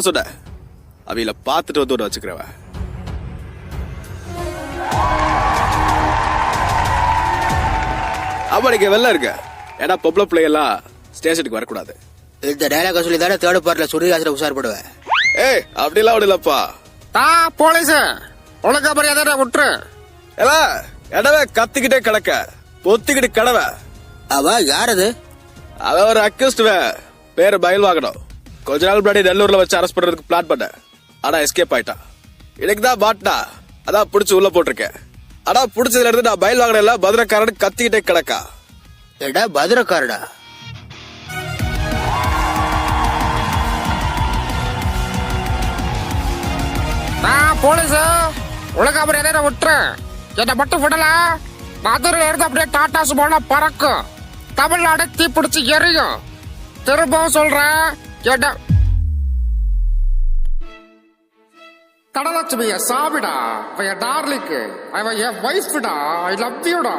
சொன்ன அவையில பாத்துட்டு வந்து வச்சுக்கிறவ. அப்ப நீங்க வெளில இருக்க. ஏன்னா பொம்பளை பிள்ளைகள்லாம் ஸ்டேஷனுக்கு வரக்கூடாது. இந்த டைலாக சொல்லி தானே தேர்ட் பார்ட்ல சுருகாசில உஷார்படுவேன். ஏய் அப்படிலாம் விடலப்பா. போலீஸ் உனக்கு அப்புறம் எதை விட்டுரு. எடவை கத்திக்கிட்டே கிடக்க பொத்திக்கிட்டு கடவை. அவ யாரது? அவ ஒரு அக்யூஸ்டுவ பேரு பயில் வாங்கணும். கொஞ்ச நாள் முன்னாடி நெல்லூர்ல வச்சு அரெஸ்ட் பண்றதுக்கு பிளான் பண்ண. ஆனா எஸ்கேப் ஆயிட்டான். எனக்குதான் மாட்டினா அதான் புடிச்சு உள்ள போட்டிருக்கேன். ஆனா புடிச்சதுல இருந்து நான் பயில் வாங்கின பத்திரக்காரன் கத்திக்கிட்டே கிடக்கா. எடா பத்திரக்காரடா? போலீஸ் உனக்கு அப்புறம் எதை விட்டுரு. என்ன மட்டும் விடல. மதுரை இருந்து அப்படியே டாடா சுமோல பறக்கும். தமிழ்நாடு தீப்பிடிச்சு எரியும். திரும்பவும் சொல்றேன். என்ன தனலட்சுமிய சாமிடா. என் டார்லிக்கு அவன் என் வைஃப்டா. I love யூடா.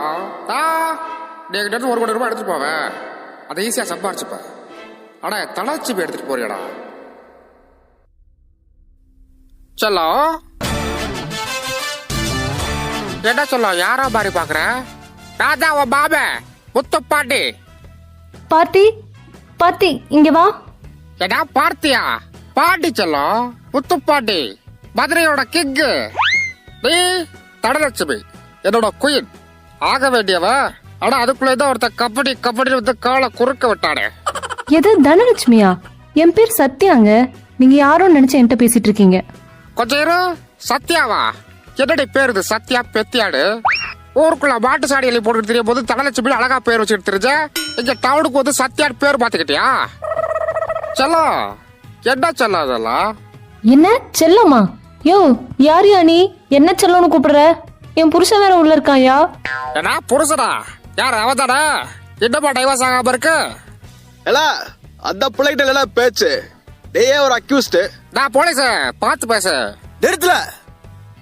நீங்க 1 கோடி ரூபாய் எடுத்துட்டு போவேன். அதை ஈஸியா சம்பாரிச்சுப்ப. ஆனா தனலட்சுமி எடுத்துட்டு போறியடா சொல்லம். என்ன சொல்லம்? யாரா பாரி பாக்குற? ராஜா உன் பாபே முத்துப்பாண்டி. பார்த்தி பார்த்தி இங்க வா. என்ன பார்த்தியா? பாண்டி சொல்லம். முத்துப்பாண்டி மதுரையோட கிங்கு. நீ தனலட்சுமி என்னோட குயின் ஆக வேண்டியவ. ஆனா அதுக்குள்ளதான் ஒருத்த கபடி கபடி வந்து காலை குறுக்க விட்டானே. எது தனலட்சுமியா? என் பேர் சத்யாங்க. நீங்க யாரும் நினைச்சு என்கிட்ட பேசிட்டு இருக்கீங்க. கொஞ்சம் இரு. சத்யாவா? என்னடி பேர் இது? சத்யா பெத்தியாடு. ஊருக்குள்ள மாட்டு சாடியில போட்டு தெரியும் போது தனலட்சுமி அழகா பேர் வச்சுட்டு தெரிஞ்ச. இங்க டவுனுக்கு வந்து சத்யாடு பேர் பாத்துக்கிட்டியா? செல்லம் என்ன செல்லம் அதெல்லாம்? என்ன செல்லமா? யோ யாரியா நீ? என்ன செல்லம்னு கூப்பிடுற? என் புருஷன் வேற உள்ள இருக்காயா? என்ன புருஷனா? யார் அவதானா? என்னப்பா டைவர்ஸ் ஆகாம இருக்கு? அந்த பிள்ளைகிட்ட பேச்சு. நீயே ஒரு அக்யூஸ்ட். நான் போலீஸ் பார்த்து பேச. நிறுத்தல.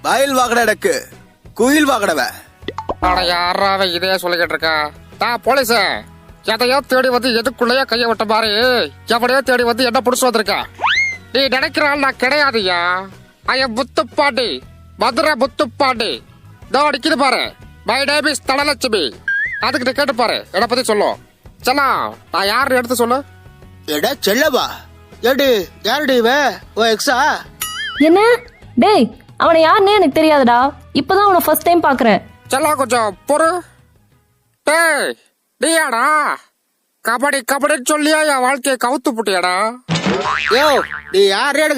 பயில் வாங்கட எனக்கு குயில் வாங்கடவ. ஆனா யாராவ இதே சொல்லிக்கிட்டு இருக்கா? நான் போலீஸ் எதையோ தேடி வந்து எதுக்குள்ளேயோ கைய விட்ட மாதிரி எவனையோ தேடி வந்து என்ன புடிச்சு வந்திருக்க. நீ நினைக்கிறாள் நான் கிடையாதுயா. ஐயம் முத்துப்பாண்டி மதுரை முத்துப்பாண்டி. இதோ அடிக்குது பாரு. My name is Dhanalakshmi. அதுக்கிட்ட கேட்டு பாரு என்ன பத்தி சொல்லும். செல்லாம் நான் யாருன்னு எடுத்து சொல்லு. எடா செல்லவா? ஏடி யாருடி இவ? ஓ எக்ஸா? என்ன டேய் அவனை யாருன்னே எனக்கு தெரியாதுடா. இப்பதான் அவனை ஃபர்ஸ்ட் டைம் பாக்குறேன். செல்லாம் கொஞ்சம் பொறு. டேய் நீயாடா கபடி கபடின்னு சொல்லியா என் வாழ்க்கையை கவுத்து புட்டியாடா? யோ நீ யாரு?